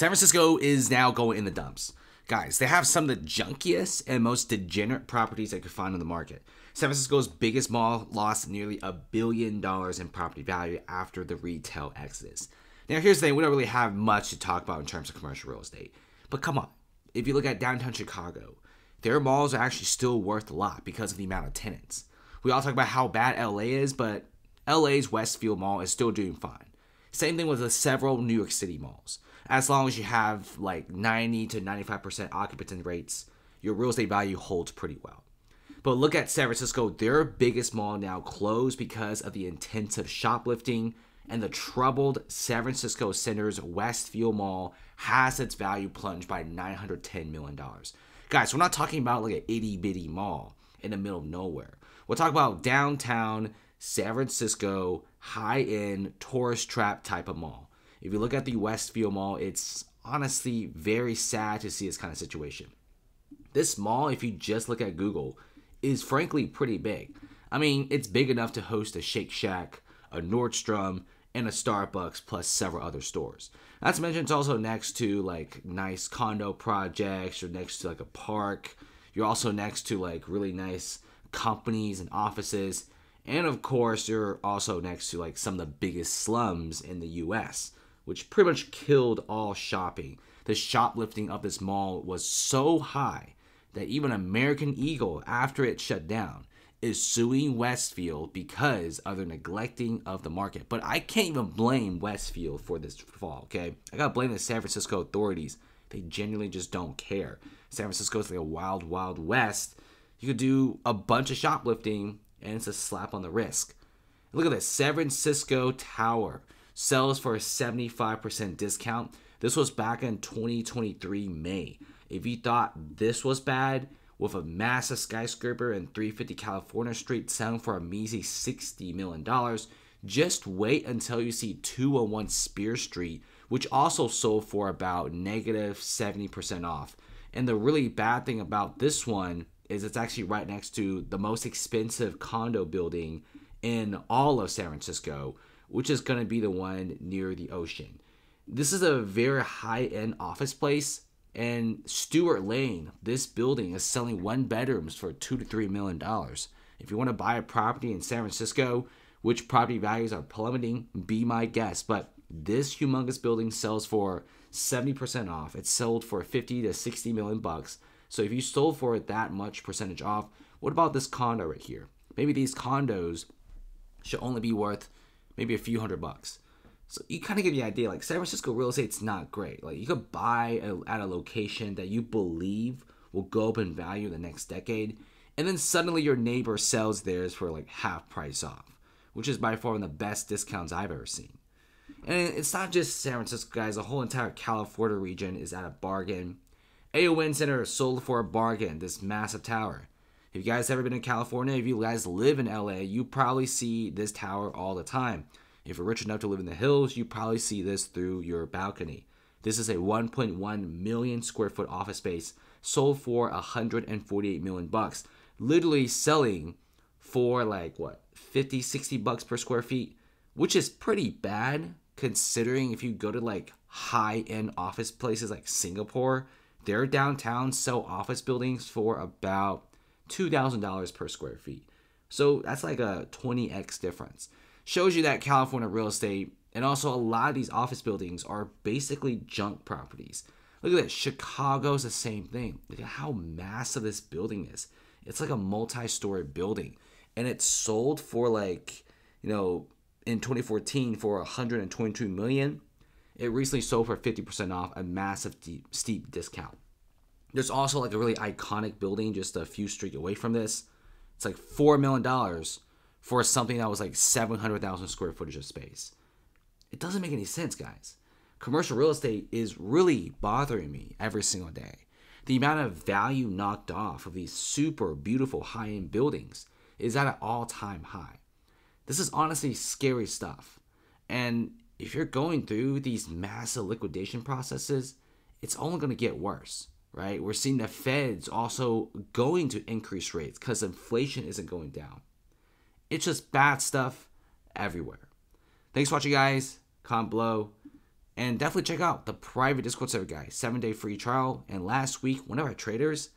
San Francisco is now going in the dumps. Guys, they have some of the junkiest and most degenerate properties they could find on the market. San Francisco's biggest mall lost nearly $1 billion in property value after the retail exodus. Now, here's the thing. We don't really have much to talk about in terms of commercial real estate. But come on. If you look at downtown Chicago, their malls are actually still worth a lot because of the amount of tenants. We all talk about how bad LA is, but LA's Westfield Mall is still doing fine. Same thing with the several New York City malls. As long as you have like 90 to 95% occupancy rates, your real estate value holds pretty well. But look at San Francisco. Their biggest mall now closed because of the intensive shoplifting, and the troubled San Francisco Center's Westfield Mall has its value plunged by $910 million. Guys, we're not talking about like an itty-bitty mall in the middle of nowhere. We're talking about downtown San Francisco, high-end, tourist trap type of mall. If you look at the Westfield Mall, it's honestly very sad to see this kind of situation. This mall, if you just look at Google, is frankly pretty big. I mean, it's big enough to host a Shake Shack, a Nordstrom, and a Starbucks, plus several other stores. Not to mention, it's also next to like nice condo projects. You're next to like a park. You're also next to like really nice companies and offices. And of course, you're also next to like some of the biggest slums in the US, which pretty much killed all shopping. The shoplifting of this mall was so high that even American Eagle, after it shut down, is suing Westfield because of their neglecting of the market. But I can't even blame Westfield for this fall, okay? I gotta blame the San Francisco authorities. They genuinely just don't care. San Francisco is like a wild, wild west. You could do a bunch of shoplifting, and it's a slap on the wrist. Look at this. San Francisco Tower sells for a 75% discount. This was back in 2023 May. If you thought this was bad, with a massive skyscraper in 350 California Street selling for a measly $60 million, just wait until you see 201 Spear Street, which also sold for about negative 70% off. And the really bad thing about this one is it's actually right next to the most expensive condo building in all of San Francisco, which is going to be the one near the ocean. This is a very high-end office place, and Stewart Lane, this building is selling one bedrooms for $2 to $3 million. If you want to buy a property in San Francisco, which property values are plummeting, be my guest. But this humongous building sells for 70% off. It's sold for 50 to 60 million bucks. So if you sold for that much percentage off, what about this condo right here? Maybe these condos should only be worth maybe a few $100. So you kind of get the idea, like San Francisco real estate's not great. Like you could buy at a location that you believe will go up in value the next decade, and then suddenly your neighbor sells theirs for like half price off, which is by far one of the best discounts I've ever seen. And it's not just San Francisco, guys. The whole entire California region is at a bargain. AON Center sold for a bargain, this massive tower. If you guys ever been in California, if you guys live in LA, you probably see this tower all the time. If you're rich enough to live in the hills, you probably see this through your balcony. This is a 1.1 million square foot office space sold for 148 million bucks. Literally selling for like what, 50, 60 bucks per square feet, which is pretty bad considering if you go to like high-end office places like Singapore, their downtown sell office buildings for about $2,000 per square feet. So that's like a 20x difference. Shows you that California real estate and also a lot of these office buildings are basically junk properties. Look at this. Chicago's the same thing. Look at how massive this building is. It's like a multi-story building. And it sold for like, in 2014 for 122 million. It recently sold for 50% off, a massive steep discount. There's also like a really iconic building just a few streets away from this. It's like $4 million for something that was like 700,000 square footage of space. It doesn't make any sense, guys. Commercial real estate is really bothering me every single day. The amount of value knocked off of these super beautiful high-end buildings is at an all-time high. This is honestly scary stuff. And if you're going through these massive liquidation processes, it's only going to get worse, right? We're seeing the Feds also going to increase rates because inflation isn't going down. It's just bad stuff everywhere. Thanks for watching, guys. Comment below. And definitely check out the private Discord server, guys. 7-day free trial. And last week, one of our traders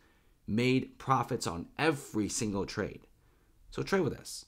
made profits on every single trade. So trade with us.